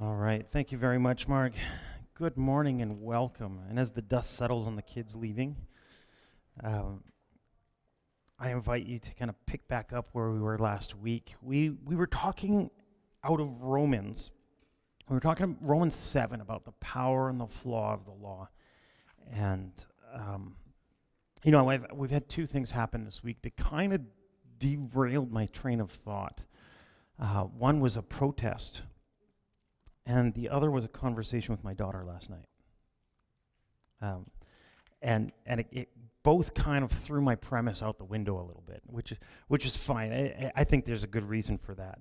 All right. Thank you very much, Mark. Good morning and welcome. And as the dust settles on the kids leaving, um, I invite you to kind of pick back up where we were last week. We were talking out of Romans. We were talking Romans 7 about the power and the flaw of the law. And, we've had two things happen this week that kind of derailed my train of thought. One was a protest. And the other was a conversation with my daughter last night. And it both kind of threw my premise out the window a little bit, which is fine. I think there's a good reason for that.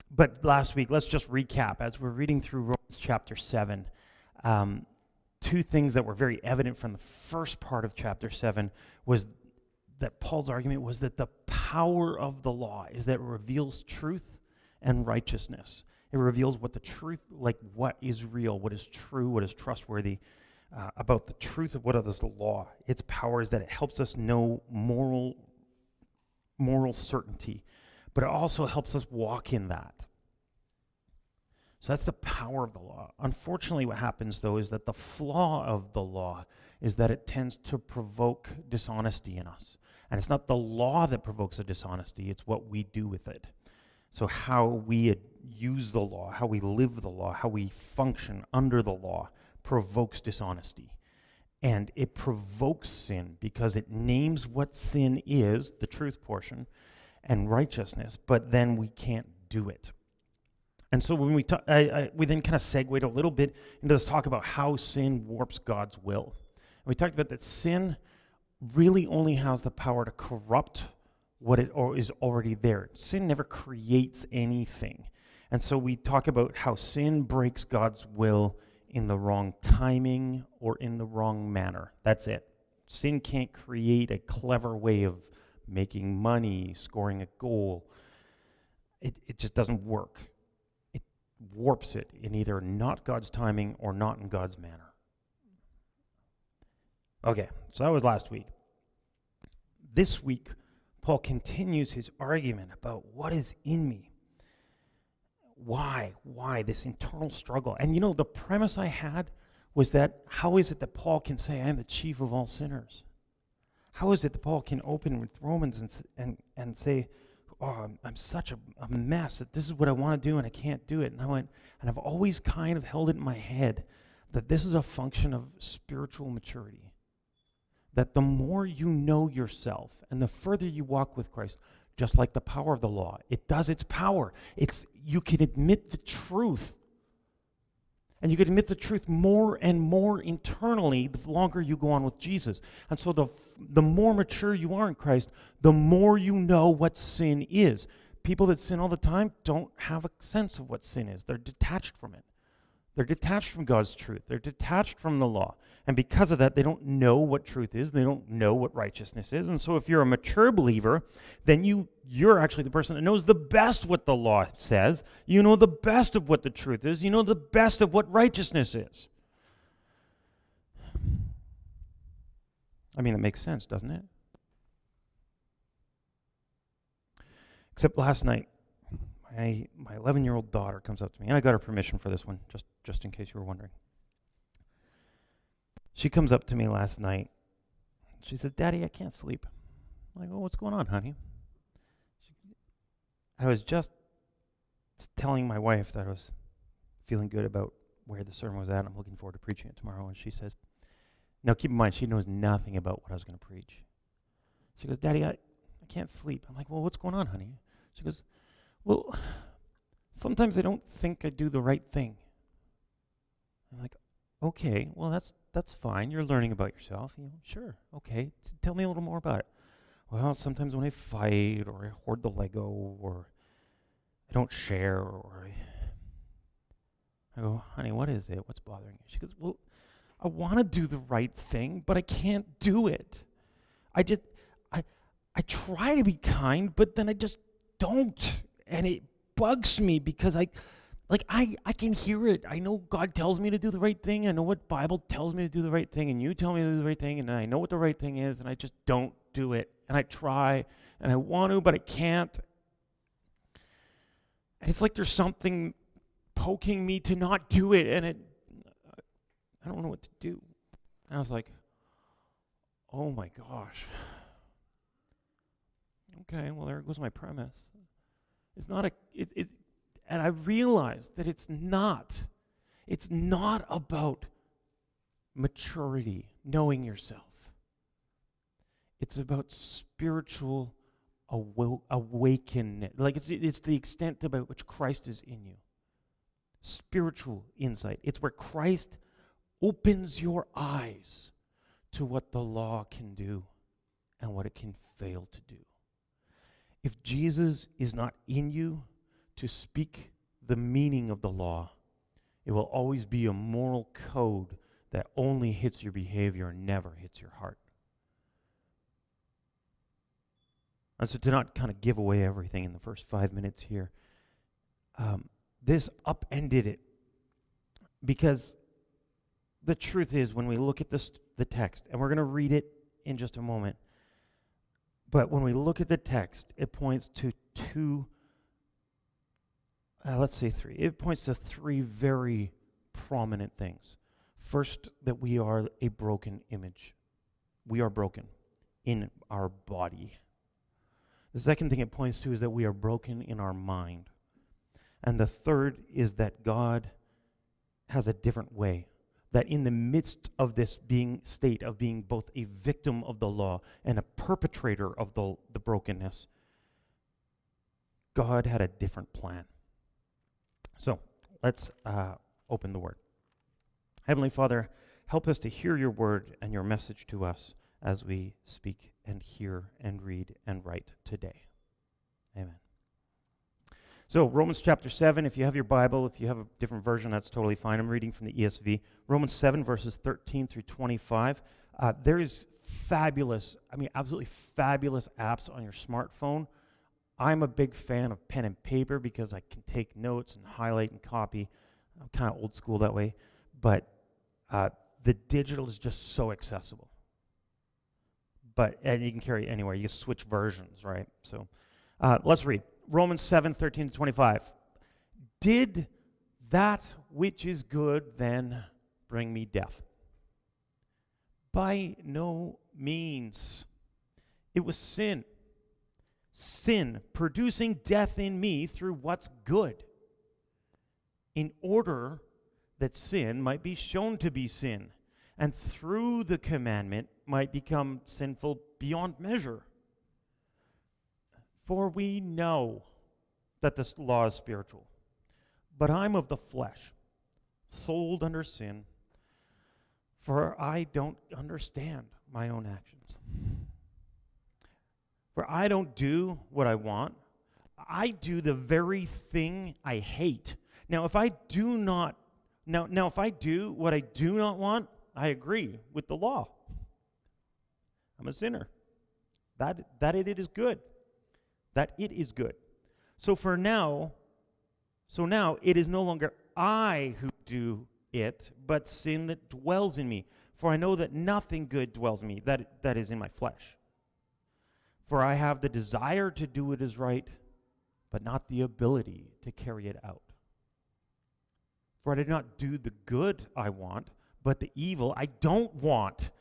But last week, let's just recap. As we're reading through Romans chapter 7, two things that were very evident from the first part of chapter 7 was that Paul's argument was that the power of the law is that it reveals truth and righteousness. It reveals what the truth, like what is real, what is true, what is trustworthy, about the truth of what is the law. Its power is that it helps us know moral certainty, but it also helps us walk in that. So that's the power of the law. Unfortunately, what happens, though, is that the flaw of the law is that it tends to provoke dishonesty in us. And it's not the law that provokes a dishonesty, it's what we do with it. So how we use the law, how we live the law, how we function under the law provokes dishonesty. And it provokes sin because it names what sin is, the truth portion, and righteousness, but then we can't do it. And so when we then kind of segued a little bit into this talk about how sin warps God's will. And we talked about that sin really only has the power to corrupt what is already there. Sin never creates anything. And so we talk about how sin breaks God's will in the wrong timing or in the wrong manner. That's it. Sin can't create a clever way of making money, scoring a goal. It just doesn't work. It warps it in either not God's timing or not in God's manner. Okay, so that was last week. This week, Paul continues his argument about what is in me. Why this internal struggle? And the premise I had was that how is it that Paul can say, I am the chief of all sinners? How is it that Paul can open with Romans and say, oh, I'm such a mess that this is what I want to do and I can't do it? And I've always kind of held it in my head that this is a function of spiritual maturity. That the more you know yourself and the further you walk with Christ, just like the power of the law, it does its power. You can admit the truth. And you can admit the truth more and more internally the longer you go on with Jesus. And so the more mature you are in Christ, the more you know what sin is. People that sin all the time don't have a sense of what sin is. They're detached from it. They're detached from God's truth. They're detached from the law. And because of that, they don't know what truth is. They don't know what righteousness is. And so if you're a mature believer, then you're actually the person that knows the best what the law says. You know the best of what the truth is. You know the best of what righteousness is. I mean, that makes sense, doesn't it? Except last night, my 11-year-old daughter comes up to me, and I got her permission for this one, just in case you were wondering. She comes up to me last night. She said, Daddy, I can't sleep. I'm like, oh, what's going on, honey? I was just telling my wife that I was feeling good about where the sermon was at, and I'm looking forward to preaching it tomorrow. And she says, now keep in mind, she knows nothing about what I was going to preach. She goes, Daddy, I can't sleep. I'm like, well, what's going on, honey? She goes, well, sometimes I don't think I do the right thing. I'm like, okay, well, that's fine. You're learning about yourself. Sure, okay. Tell me a little more about it. Well, sometimes when I fight, or I hoard the Lego, or I don't share, or I go, honey, what is it? What's bothering you? She goes, well, I want to do the right thing, but I can't do it. I try to be kind, but then I just don't. And it bugs me because I can hear it. I know God tells me to do the right thing. I know what Bible tells me to do the right thing, and you tell me to do the right thing, and I know what the right thing is, and I just don't do it. And I try, and I want to, but I can't. And it's like there's something poking me to not do it, and I don't know what to do. And I was like, oh my gosh. Okay, well, there goes my premise. It's not and I realized that it's not about maturity, knowing yourself. It's about spiritual awakeness. Like it's the extent about which Christ is in you. Spiritual insight. It's where Christ opens your eyes to what the law can do and what it can fail to do. If Jesus is not in you to speak the meaning of the law, it will always be a moral code that only hits your behavior and never hits your heart. And so to not kind of give away everything in the first 5 minutes here, this upended it. Because the truth is, when we look at the text, and we're going to read it in just a moment, but when we look at the text, it points to three. It points to three very prominent things. First, that we are a broken image. We are broken in our body. The second thing it points to is that we are broken in our mind. And the third is that God has a different way. That in the midst of this state of being both a victim of the law and a perpetrator of the brokenness, God had a different plan. So let's open the Word. Heavenly Father, help us to hear your word and your message to us as we speak and hear and read and write today. Amen. So Romans chapter 7, if you have your Bible, if you have a different version, that's totally fine. I'm reading from the ESV. Romans 7, verses 13 through 25. There is absolutely fabulous apps on your smartphone. I'm a big fan of pen and paper because I can take notes and highlight and copy. I'm kind of old school that way. But the digital is just so accessible. And you can carry it anywhere. You can switch versions, right? So let's read. Romans 7, 13 to 25. Did that which is good then bring me death? By no means. It was sin. Sin producing death in me through what's good, in order that sin might be shown to be sin, and through the commandment might become sinful beyond measure. For we know that this law is spiritual, but I'm of the flesh, sold under sin, for I don't understand my own actions. For I don't do what I want, I do the very thing I hate. Now if I do what I do not want, I agree with the law. I'm a sinner. That it is good. That it is good. So now it is no longer I who do it, but sin that dwells in me. For I know that nothing good dwells in me, that is in my flesh. For I have the desire to do what is right, but not the ability to carry it out. For I did not do the good I want, but the evil I don't want.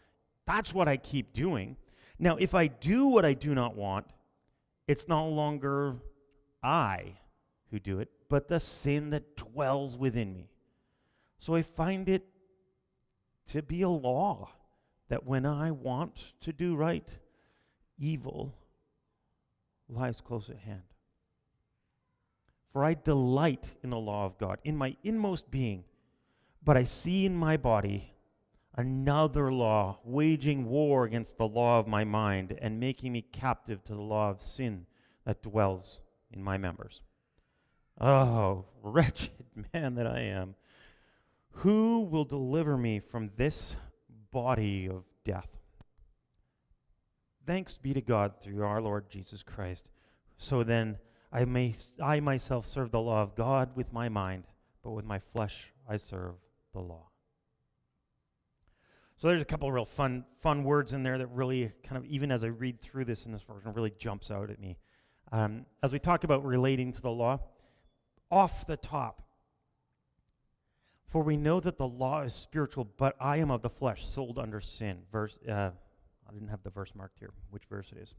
That's what I keep doing. Now, if I do what I do not want, it's no longer I who do it, but the sin that dwells within me. So I find it to be a law that when I want to do right, evil lies close at hand. For I delight in the law of God, in my inmost being, but I see in my body another law waging war against the law of my mind and making me captive to the law of sin that dwells in my members. Oh, wretched man that I am. Who will deliver me from this body of death? Thanks be to God through our Lord Jesus Christ. So then I myself serve the law of God with my mind, but with my flesh I serve the law. So there's a couple of real fun words in there that really kind of, even as I read through this in this version, really jumps out at me. As we talk about relating to the law, off the top, For we know that the law is spiritual, but I am of the flesh, sold under sin. I didn't have the verse marked here, which verse it is.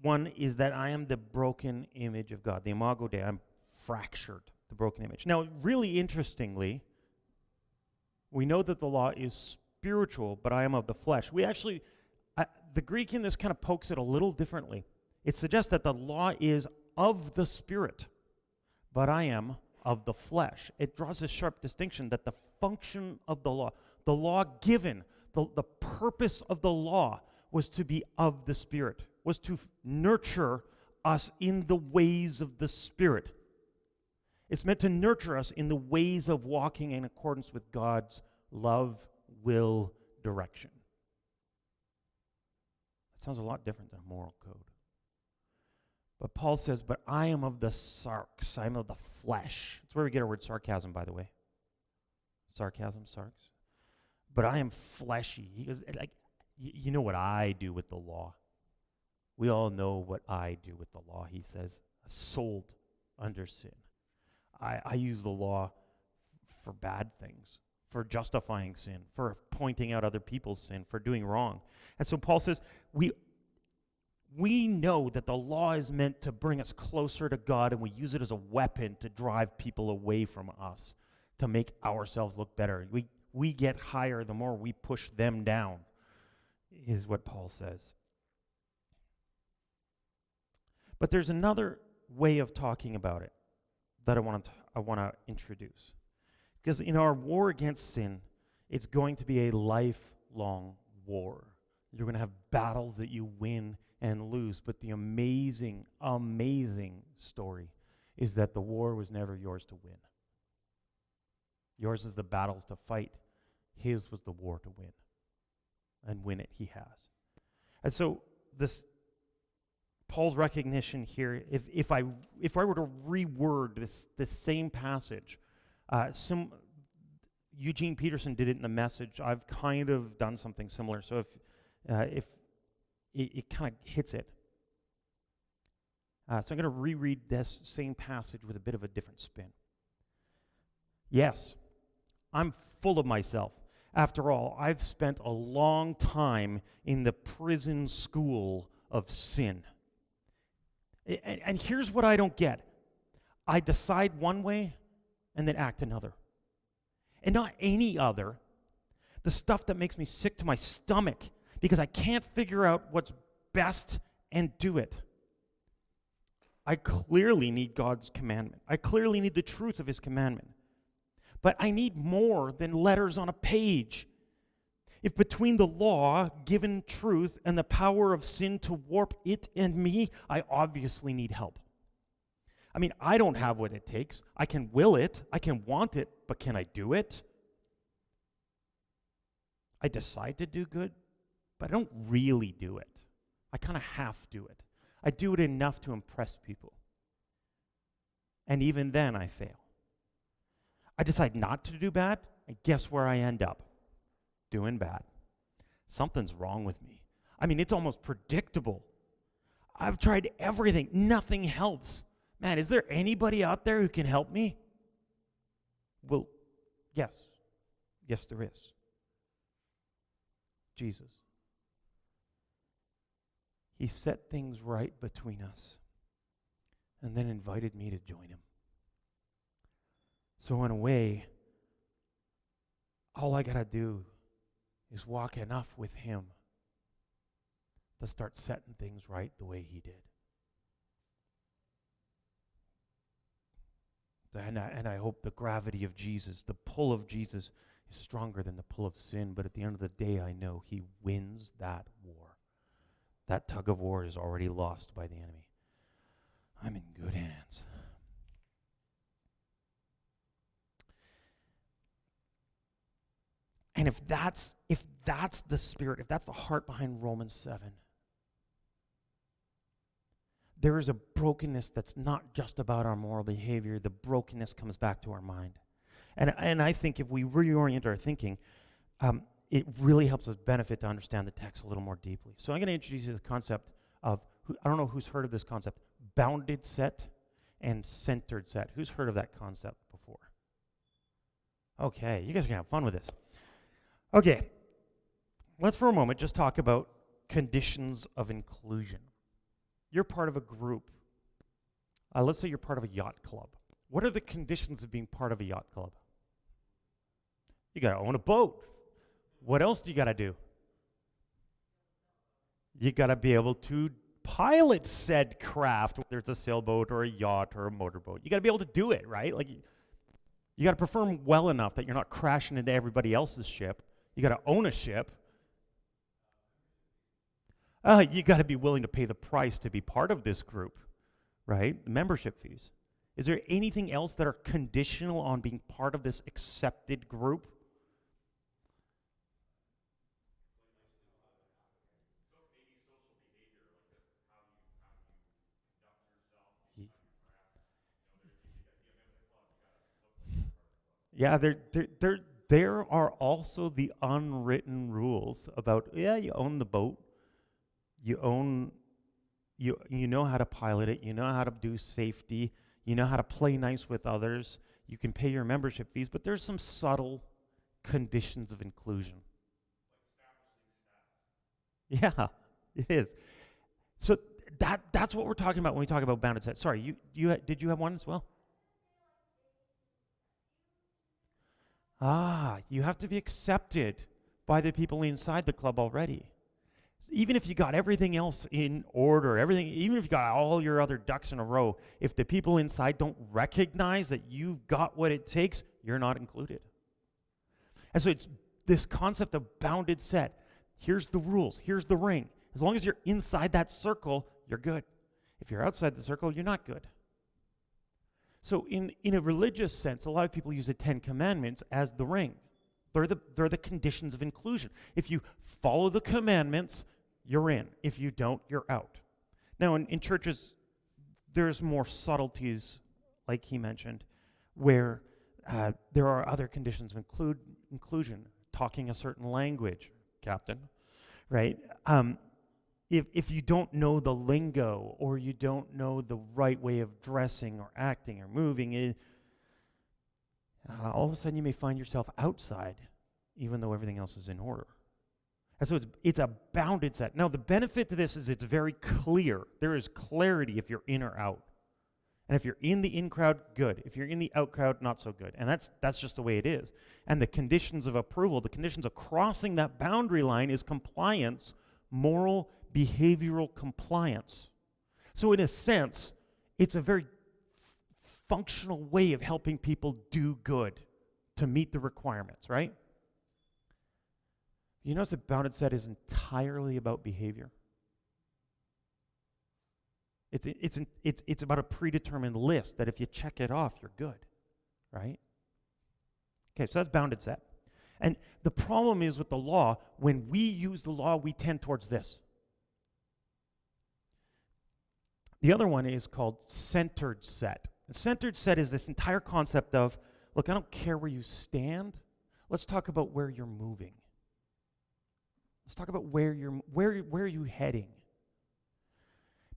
One is that I am the broken image of God, the imago Dei. I'm fractured, the broken image. Now, really interestingly, we know that the law is spiritual, but I am of the flesh. The Greek in this kind of pokes it a little differently. It suggests that the law is of the Spirit, but I am of the flesh. It draws a sharp distinction that the function of the law given, the purpose of the law was to be of the Spirit, was to nurture us in the ways of the Spirit. It's meant to nurture us in the ways of walking in accordance with God's love, will, direction. That sounds a lot different than a moral code. But Paul says, but I am of the sarx, I am of the flesh. That's where we get our word sarcasm, by the way. Sarcasm, sarx. But I am fleshy. He goes, like, you know what I do with the law. We all know what I do with the law, he says. Sold under sin. I use the law for bad things, for justifying sin, for pointing out other people's sin, for doing wrong. And so Paul says, we know that the law is meant to bring us closer to God, and we use it as a weapon to drive people away from us, to make ourselves look better. We get higher the more we push them down, is what Paul says. But there's another way of talking about it that I want to introduce. Because in our war against sin, it's going to be a lifelong war. You're going to have battles that you win and lose, but the amazing, amazing story is that the war was never yours to win. Yours is the battles to fight. His was the war to win. And win it, he has. And so this Paul's recognition here, if I were to reword this same passage, Eugene Peterson did it in the Message. I've kind of done something similar. So if it kind of hits it. So I'm going to reread this same passage with a bit of a different spin. Yes, I'm full of myself. After all, I've spent a long time in the prison school of sin. And here's what I don't get. I decide one way and then act another. And not any other. The stuff that makes me sick to my stomach because I can't figure out what's best and do it. I clearly need God's commandment. I clearly need the truth of his commandment. But I need more than letters on a page. If between the law, given truth, and the power of sin to warp it and me, I obviously need help. I mean, I don't have what it takes. I can will it, I can want it, but can I do it? I decide to do good, but I don't really do it. I kind of half do it. I do it enough to impress people. And even then, I fail. I decide not to do bad, and guess where I end up? Doing bad. Something's wrong with me. I mean, it's almost predictable. I've tried everything. Nothing helps. Man, is there anybody out there who can help me? Well, yes. Yes, there is. Jesus. He set things right between us and then invited me to join him. So in a way, all I got to do is walk enough with him to start setting things right the way he did. And I hope the gravity of Jesus, the pull of Jesus, is stronger than the pull of sin. But at the end of the day, I know he wins that war. That tug of war is already lost by the enemy. I'm in good hands. And if that's the spirit, if that's the heart behind Romans 7, there is a brokenness that's not just about our moral behavior. The brokenness comes back to our mind. And I think if we reorient our thinking, it really helps us benefit to understand the text a little more deeply. So I'm going to introduce you to the concept of, I don't know who's heard of this concept, bounded set. and centered set. Who's heard of that concept before? Okay, you guys are going to have fun with this. Okay, let's for a moment just talk about conditions of inclusion. You're part of a group. Let's say you're part of a yacht club. What are the conditions of being part of a yacht club? You got to own a boat. What else do you got to do? You got to be able to pilot said craft, whether it's a sailboat or a yacht or a motorboat. You got to be able to do it, right? Like, you got to perform well enough that you're not crashing into everybody else's ship. You got to own a ship. You got to be willing to pay the price to be part of this group, right? The membership fees. Is there anything else that are conditional on being part of this accepted group? Yeah, there are also the unwritten rules about, you own the boat, you know how to pilot it, you know how to do safety, you know how to play nice with others, you can pay your membership fees, but there's some subtle conditions of inclusion. Yeah, it is. So that's what we're talking about when we talk about bounded set. Sorry, did you have one as well? You have to be accepted by the people inside the club already. Even if you got everything else in order, even if you got all your other ducks in a row, if the people inside don't recognize that you've got what it takes, you're not included. And so it's this concept of bounded set. Here's the rules. Here's the ring. As long as you're inside that circle, you're good. If you're outside the circle, you're not good. So in a religious sense, a lot of people use the Ten Commandments as the ring. They're the conditions of inclusion. If you follow the commandments, you're in. If you don't, you're out. Now, in churches, there's more subtleties, like he mentioned, where there are other conditions of inclusion. Talking a certain language, Captain, right? If you don't know the lingo or you don't know the right way of dressing or acting or moving, all of a sudden you may find yourself outside, even though everything else is in order. And so it's a bounded set. Now, the benefit to this is it's very clear. There is clarity if you're in or out. And if you're in the in crowd, good. If you're in the out crowd, not so good. And that's just the way it is. And the conditions of approval, the conditions of crossing that boundary line is compliance, moral, behavioral compliance. So in a sense, it's a very functional way of helping people do good to meet the requirements, right? You notice that bounded set is entirely about behavior. It's about a predetermined list that if you check it off, you're good, right? Okay, so that's bounded set. And the problem is with the law, when we use the law, we tend towards this. The other one is called centered set. The centered set is this entire concept of, look, I don't care where you stand. Let's talk about where you're moving. Let's talk about where are you heading?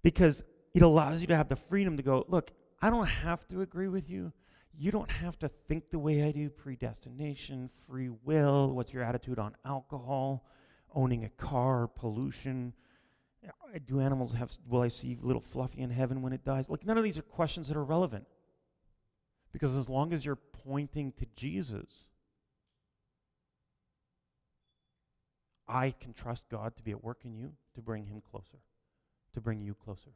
Because it allows you to have the freedom to go, look, I don't have to agree with you. You don't have to think the way I do. Predestination, free will, what's your attitude on alcohol, owning a car, pollution. Do animals will I see little Fluffy in heaven when it dies? Like, none of these are questions that are relevant. Because as long as you're pointing to Jesus, I can trust God to be at work in you, to bring him closer, to bring you closer.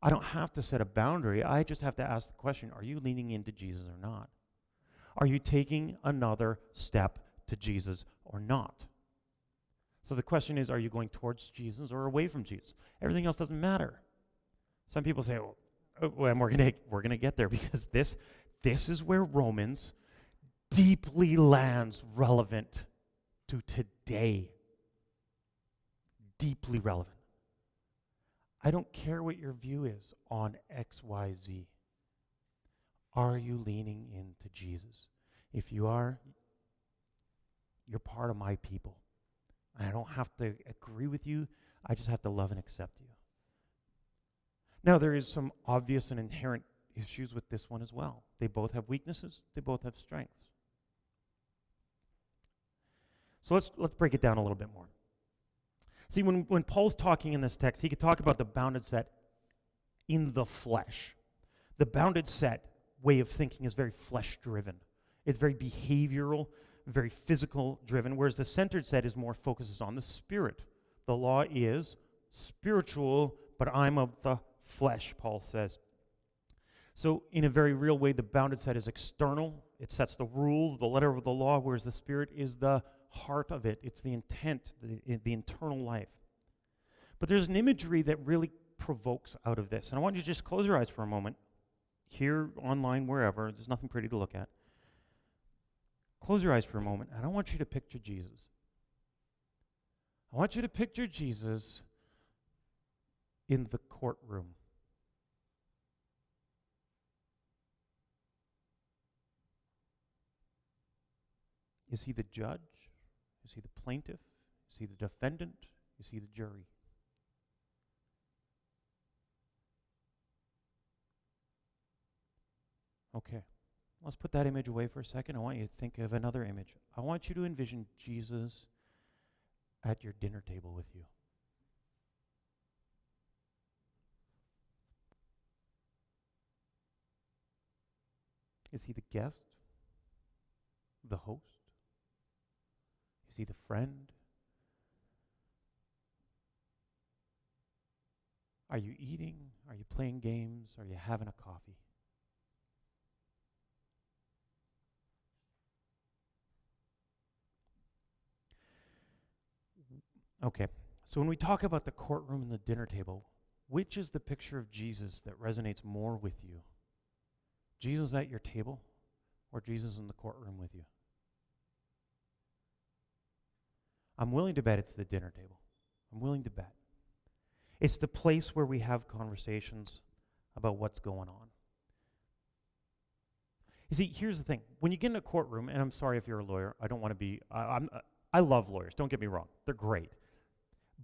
I don't have to set a boundary. I just have to ask the question, are you leaning into Jesus or not? Are you taking another step to Jesus or not? So the question is, are you going towards Jesus or away from Jesus? Everything else doesn't matter. Some people say, and we're gonna get there because this is where Romans deeply lands relevant to today. Deeply relevant. I don't care what your view is on X, Y, Z. Are you leaning into Jesus? If you are, you're part of my people. I don't have to agree with you. I just have to love and accept you. Now, there is some obvious and inherent issues with this one as well. They both have weaknesses. They both have strengths. So let's break it down a little bit more. See, when Paul's talking in this text, he could talk about the bounded set in the flesh. The bounded set way of thinking is very flesh-driven. It's very behavioral, very physical-driven, whereas the centered set is more focuses on the spirit. The law is spiritual, but I'm of the flesh, Paul says. So in a very real way, the bounded set is external. It sets the rules, the letter of the law, whereas the spirit is the heart of it. It's the intent, the internal life. But there's an imagery that really provokes out of this. And I want you to just close your eyes for a moment. Here, online, wherever. There's nothing pretty to look at. Close your eyes for a moment, and I want you to picture Jesus. I want you to picture Jesus in the courtroom. Is he the judge? Is he the plaintiff? Is he the defendant? Is he the jury? Okay, let's put that image away for a second. I want you to think of another image. I want you to envision Jesus at your dinner table with you. Is he the guest? The host? Is he the friend? Are you eating? Are you playing games? Are you having a coffee? Okay, so when we talk about the courtroom and the dinner table, which is the picture of Jesus that resonates more with you? Jesus at your table or Jesus in the courtroom with you? I'm willing to bet it's the dinner table. I'm willing to bet. It's the place where we have conversations about what's going on. You see, here's the thing. When you get in a courtroom, and I'm sorry if you're a lawyer, I don't want to be, I love lawyers, don't get me wrong. They're great.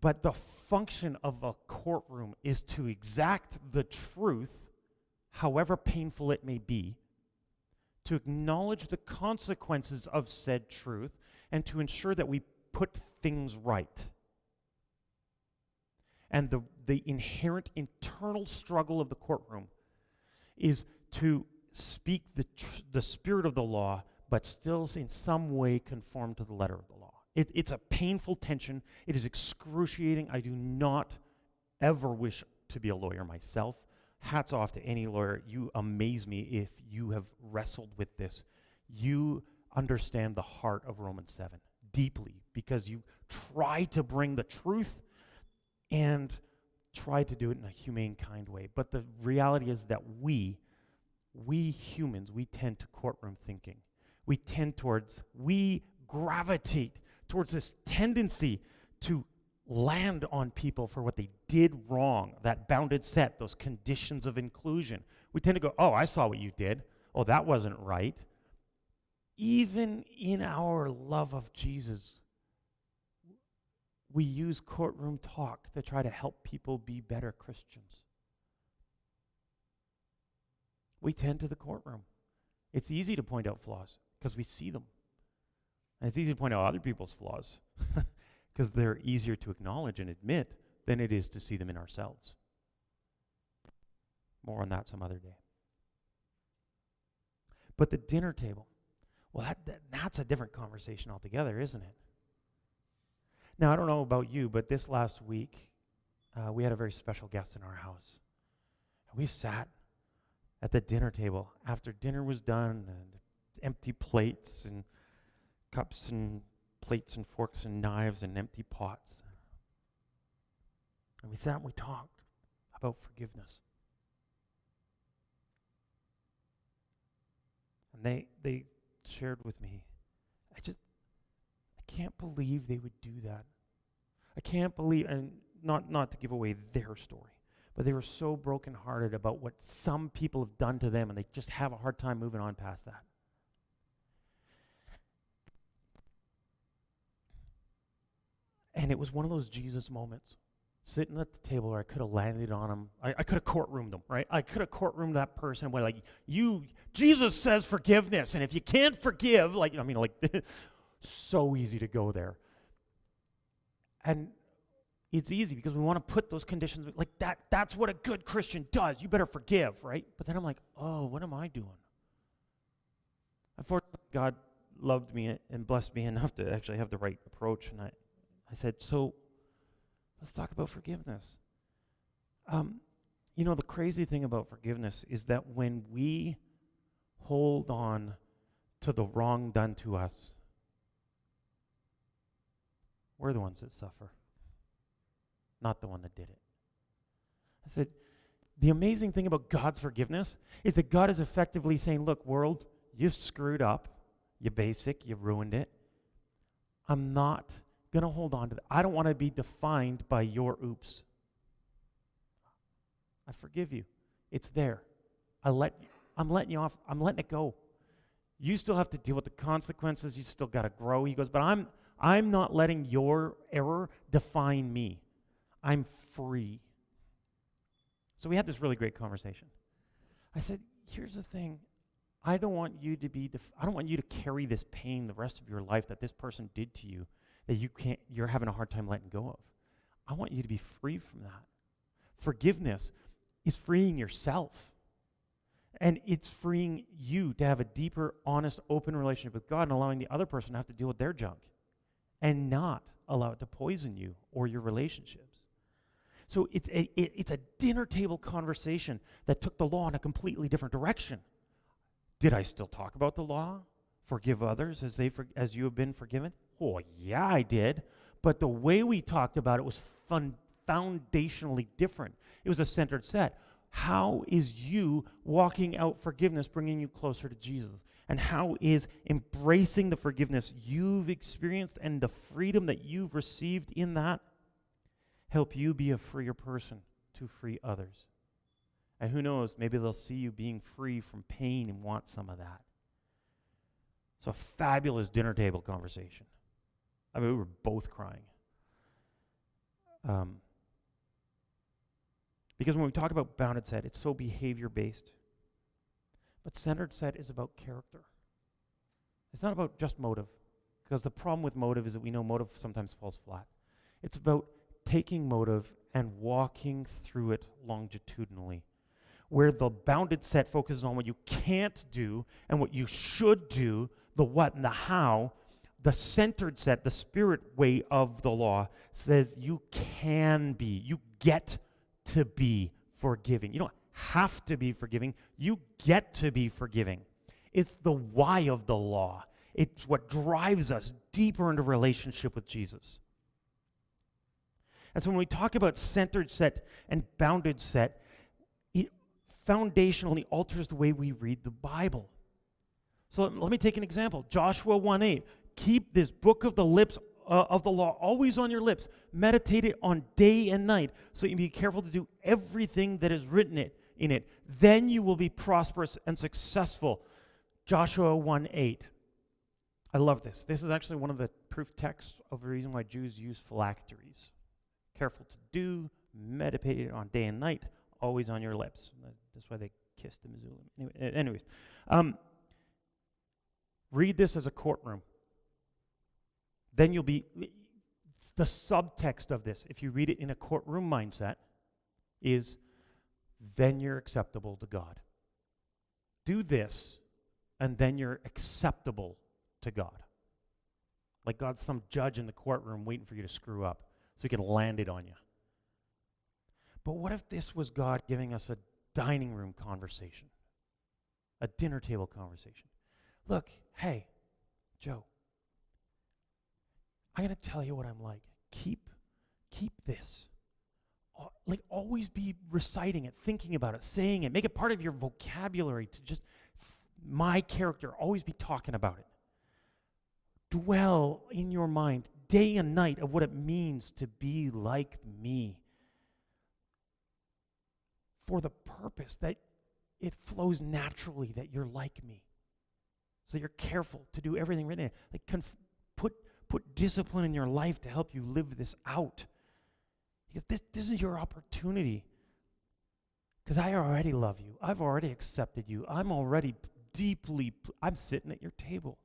But the function of a courtroom is to exact the truth, however painful it may be, to acknowledge the consequences of said truth, and to ensure that we put things right. And the inherent internal struggle of the courtroom is to speak the spirit of the law, but still in some way conform to the letter of the law. It's a painful tension. It is excruciating. I do not ever wish to be a lawyer myself. Hats off to any lawyer. You amaze me if you have wrestled with this. You understand the heart of Romans 7 deeply because you try to bring the truth and try to do it in a humane, kind way. But the reality is that we humans, we tend to courtroom thinking. We gravitate towards this tendency to land on people for what they did wrong, that bounded set, those conditions of inclusion. We tend to go, oh, I saw what you did. Oh, that wasn't right. Even in our love of Jesus, we use courtroom talk to try to help people be better Christians. We tend to the courtroom. It's easy to point out flaws because we see them. And it's easy to point out other people's flaws because they're easier to acknowledge and admit than it is to see them in ourselves. More on that some other day. But the dinner table, well, that's a different conversation altogether, isn't it? Now, I don't know about you, but this last week, we had a very special guest in our house. And we sat at the dinner table after dinner was done, and empty plates and cups and plates and forks and knives and empty pots. And we sat and we talked about forgiveness. And they shared with me, I can't believe they would do that. I can't believe, and not to give away their story, but they were so brokenhearted about what some people have done to them, and they just have a hard time moving on past that. And it was one of those Jesus moments sitting at the table where I could have landed on them. I could have courtroomed them, right? I could have courtroomed that person where, like, Jesus says forgiveness, and if you can't forgive, so easy to go there. And it's easy because we want to put those conditions, like that's what a good Christian does. You better forgive, right? But then I'm like, oh, what am I doing? Unfortunately, God loved me and blessed me enough to actually have the right approach. And I said, so let's talk about forgiveness. The crazy thing about forgiveness is that when we hold on to the wrong done to us, we're the ones that suffer, not the one that did it. I said, the amazing thing about God's forgiveness is that God is effectively saying, look, world, you screwed up. You're basic. You ruined it. I'm not going to hold on to that. I don't want to be defined by your oops. I forgive you. It's there. I'm letting you off. I'm letting it go. You still have to deal with the consequences. You still got to grow. He goes, but I'm not letting your error define me. I'm free. So we had this really great conversation. I said, here's the thing. I don't want you to carry this pain the rest of your life that this person did to you that you're having a hard time letting go of. I want you to be free from that. Forgiveness is freeing yourself. And it's freeing you to have a deeper, honest, open relationship with God and allowing the other person to have to deal with their junk and not allow it to poison you or your relationships. So it's a dinner table conversation that took the law in a completely different direction. Did I still talk about the law? Forgive others as you have been forgiven? Oh, yeah, I did. But the way we talked about it was foundationally different. It was a centered set. How is you walking out forgiveness bringing you closer to Jesus? And how is embracing the forgiveness you've experienced and the freedom that you've received in that help you be a freer person to free others? And who knows, maybe they'll see you being free from pain and want some of that. It's a fabulous dinner table conversation. I mean, we were both crying. Because when we talk about bounded set, it's so behavior-based. But centered set is about character. It's not about just motive. Because the problem with motive is that we know motive sometimes falls flat. It's about taking motive and walking through it longitudinally. Where the bounded set focuses on what you can't do and what you should do, the what and the how. The centered set, the spirit way of the law, says you can be, you get to be forgiving. You don't have to be forgiving. You get to be forgiving. It's the why of the law. It's what drives us deeper into relationship with Jesus. And so when we talk about centered set and bounded set, it foundationally alters the way we read the Bible. So let me take an example. Joshua 1:8. Keep this book of the lips of the law always on your lips. Meditate it on day and night, so you can be careful to do everything that is written in it. Then you will be prosperous and successful. Joshua 1:8. I love this. This is actually one of the proof texts of the reason why Jews use phylacteries. Careful to do, meditate it on day and night, always on your lips. That's why they kissed the Mizzulim. Anyways, read this as a courtroom. Then you'll be, the subtext of this, if you read it in a courtroom mindset, is then you're acceptable to God. Do this, and then you're acceptable to God. Like God's some judge in the courtroom waiting for you to screw up so he can land it on you. But what if this was God giving us a dining room conversation? A dinner table conversation? Look, hey, Joe, I'm going to tell you what I'm like. Keep this. Like, always be reciting it, thinking about it, saying it. Make it part of your vocabulary to just, my character, always be talking about it. Dwell in your mind day and night of what it means to be like me. For the purpose that it flows naturally that you're like me. So you're careful to do everything written in it. Like, put discipline in your life to help you live this out. Because this is your opportunity. Because I already love you. I've already accepted you. I'm sitting at your table.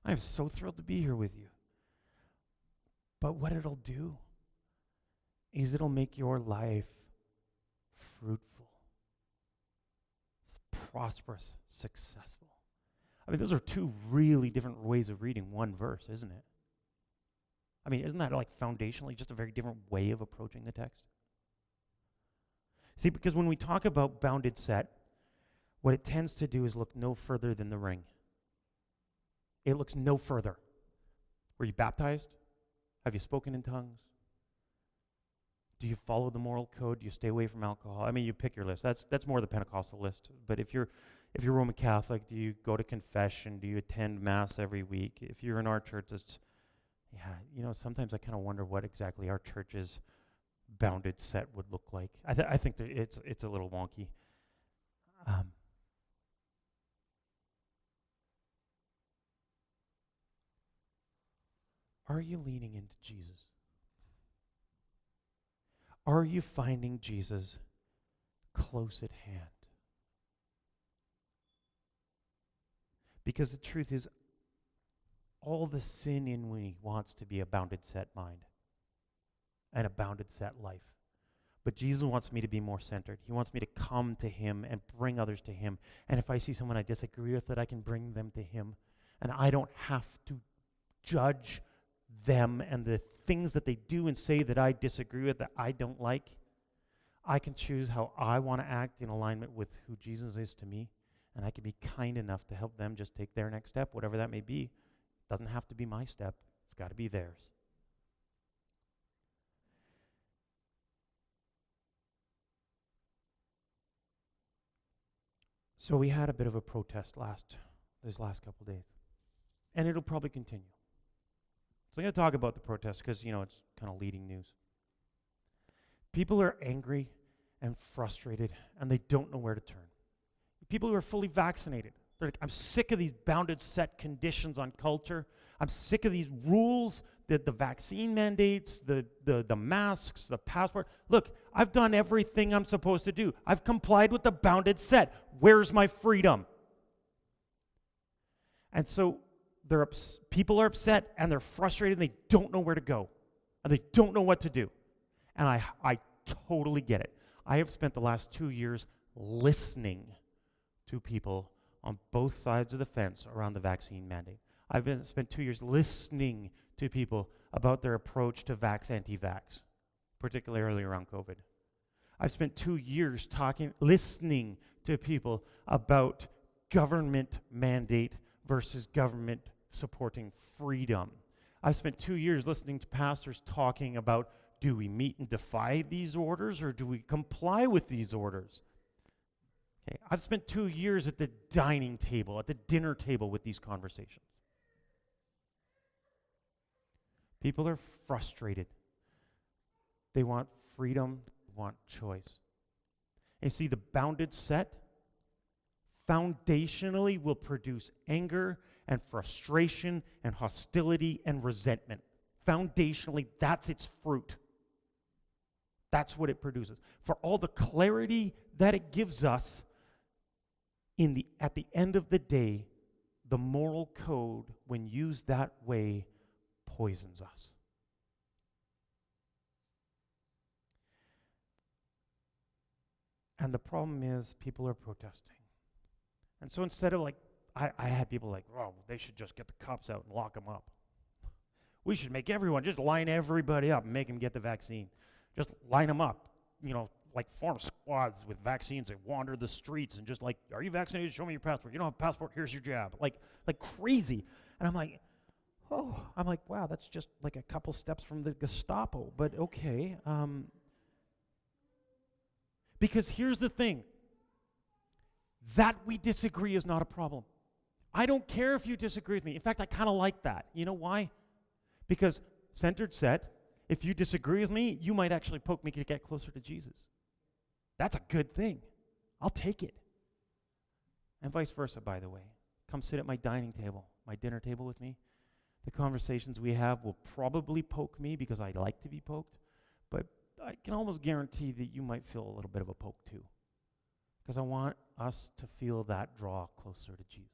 I am so thrilled to be here with you. But what it'll do is it'll make your life fruitful, prosperous, successful. I mean, those are two really different ways of reading one verse, isn't it? I mean, isn't that like foundationally just a very different way of approaching the text? See, because when we talk about bounded set, what it tends to do is look no further than the ring. It looks no further. Were you baptized? Have you spoken in tongues? Do you follow the moral code? Do you stay away from alcohol? I mean, you pick your list. That's more the Pentecostal list. But if you're Roman Catholic, do you go to confession? Do you attend Mass every week? If you're in our church, sometimes I kind of wonder what exactly our church's bounded set would look like. I think that it's a little wonky. Are you leaning into Jesus? Are you finding Jesus close at hand? Because the truth is, all the sin in me wants to be a bounded set mind and a bounded set life. But Jesus wants me to be more centered. He wants me to come to him and bring others to him. And if I see someone I disagree with, that I can bring them to him. And I don't have to judge them and the things that they do and say that I disagree with, that I don't like. I can choose how I want to act in alignment with who Jesus is to me, and I can be kind enough to help them just take their next step, whatever that may be. It doesn't have to be my step. It's got to be theirs. So we had a bit of a protest these last couple days, and it'll probably continue. So I'm going to talk about the protest because, it's kind of leading news. People are angry and frustrated, and they don't know where to turn. People who are fully vaccinated, they're like, I'm sick of these bounded set conditions on culture. I'm sick of these rules, the vaccine mandates, the masks, the passport. Look, I've done everything I'm supposed to do. I've complied with the bounded set. Where's my freedom? And so people are upset and they're frustrated and they don't know where to go and they don't know what to do. And I totally get it. I have spent the last 2 years listening to people on both sides of the fence around the vaccine mandate. I've spent 2 years listening to people about their approach to anti-vax, particularly around COVID. I've spent 2 years listening to people about government mandate versus government supporting freedom. I've spent 2 years listening to pastors talking about, do we meet and defy these orders or do we comply with these orders? Okay, I've spent 2 years at the dining table, at the dinner table with these conversations. People are frustrated. They want freedom, want choice. And see, the bounded set foundationally will produce anger and frustration and hostility and resentment. Foundationally, that's its fruit. That's what it produces. For all the clarity that it gives us, at the end of the day, the moral code, when used that way, poisons us. And the problem is people are protesting. And so instead of I had people like, oh, they should just get the cops out and lock them up. We should make everyone, just line everybody up and make them get the vaccine. Just line them up, form squads with vaccines that wander the streets and just are you vaccinated? Show me your passport. You don't have a passport, here's your jab. Like crazy. And I'm like, wow, that's just a couple steps from the Gestapo, but okay. Because here's the thing. That we disagree is not a problem. I don't care if you disagree with me. In fact, I kind of like that. You know why? Because centered set, if you disagree with me, you might actually poke me to get closer to Jesus. That's a good thing. I'll take it. And vice versa, by the way. Come sit at my dining table, my dinner table with me. The conversations we have will probably poke me because I like to be poked, but I can almost guarantee that you might feel a little bit of a poke too, because I want us to feel that draw closer to Jesus.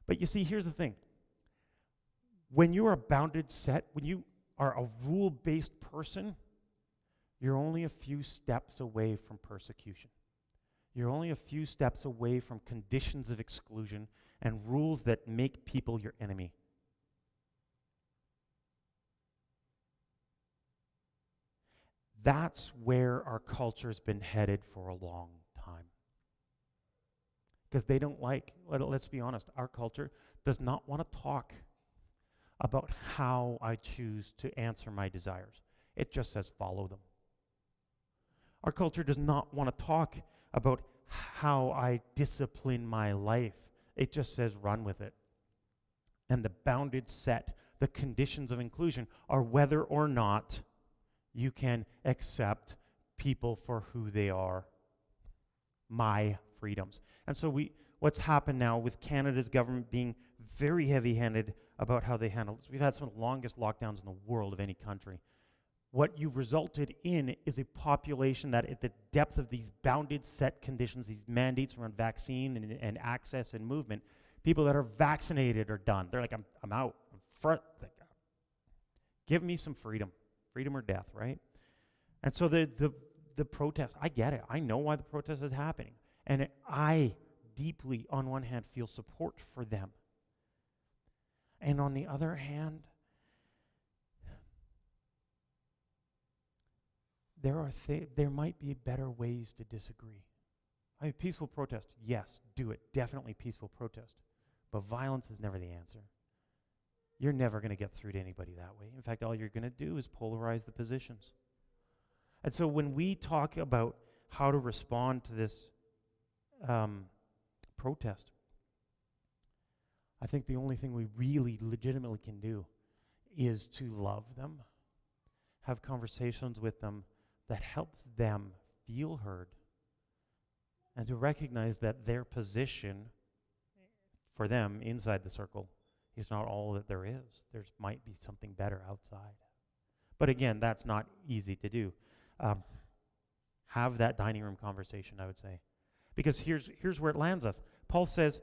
But you see, here's the thing. When you are a bounded set, when you are a rule-based person, you're only a few steps away from persecution. You're only a few steps away from conditions of exclusion and rules that make people your enemy. That's where our culture has been headed for a long time. Because they don't like, let's be honest, our culture does not want to talk about how I choose to answer my desires. It just says follow them. Our culture does not want to talk about how I discipline my life. It just says run with it. And the bounded set, the conditions of inclusion, are whether or not you can accept people for who they are. My freedoms. And so what's happened now with Canada's government being very heavy-handed about how they handle this. We've had some of the longest lockdowns in the world of any country. What you've resulted in is a population that at the depth of these bounded set conditions, these mandates around vaccine and access and movement, people that are vaccinated are done. They're like, I'm out. Give me some freedom. Freedom or death, right? And so the protest, I get it. I know why the protest is happening. And I deeply, on one hand, feel support for them. And on the other hand, there might be better ways to disagree. I mean, peaceful protest, yes, do it. Definitely peaceful protest. But violence is never the answer. You're never going to get through to anybody that way. In fact, all you're going to do is polarize the positions. And so when we talk about how to respond to this protest, I think the only thing we really legitimately can do is to love them, have conversations with them that helps them feel heard, and to recognize that their position for them inside the circle is not all that there is. There might be something better outside. But again, that's not easy to do. Have that dining room conversation, I would say. Because here's where it lands us. Paul says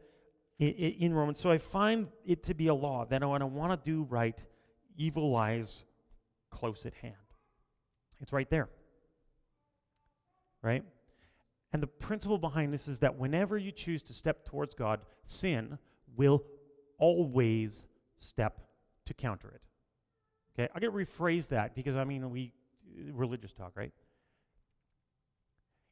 in Romans, so I find it to be a law that when I want to do right, evil lies close at hand. It's right there. Right? And the principle behind this is that whenever you choose to step towards God, sin will always step to counter it. Okay, I got to rephrase that because religious talk, right?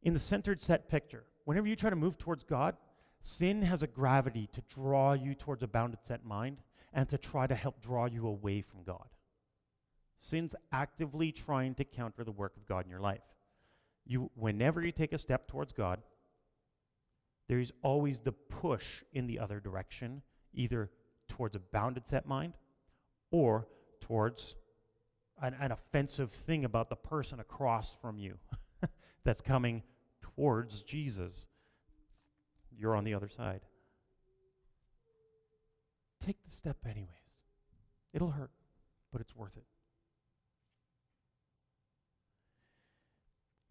In the centered set picture, whenever you try to move towards God, sin has a gravity to draw you towards a bounded set mind and to try to help draw you away from God. Sin's actively trying to counter the work of God in your life. Whenever you take a step towards God, there is always the push in the other direction, either towards a bounded set mind or towards an offensive thing about the person across from you that's coming towards Jesus. You're on the other side. Take the step anyways. It'll hurt, but it's worth it.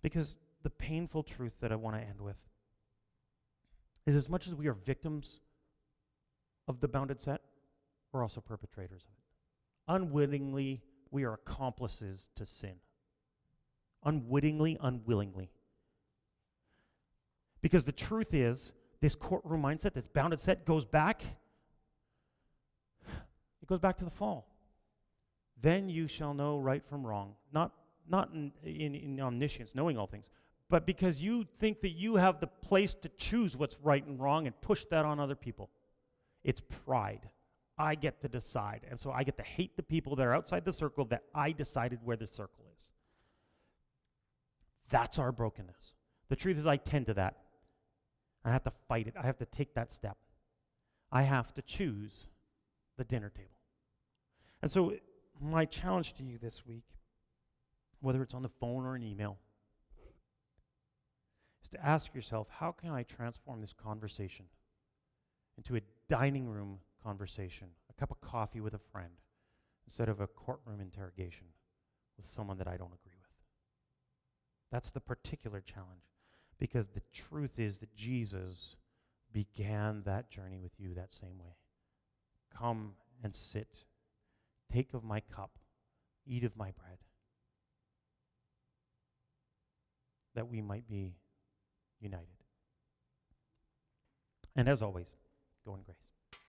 Because the painful truth that I want to end with is as much as we are victims of the bounded set, we're also perpetrators of it. Unwittingly, we are accomplices to sin. Unwittingly, unwillingly. Because the truth is, this courtroom mindset, this bounded set goes back. It goes back to the fall. Then you shall know right from wrong. Not in omniscience, knowing all things, but because you think that you have the place to choose what's right and wrong and push that on other people. It's pride. I get to decide. And so I get to hate the people that are outside the circle that I decided where the circle is. That's our brokenness. The truth is I tend to that. I have to fight it. I have to take that step. I have to choose the dinner table. And so my challenge to you this week, whether it's on the phone or an email, is to ask yourself, how can I transform this conversation into a dining room conversation, a cup of coffee with a friend, instead of a courtroom interrogation with someone that I don't agree with. That's the particular challenge, because the truth is that Jesus began that journey with you that same way. Come and sit, take of my cup, eat of my bread, that we might be united. And as always, go in grace.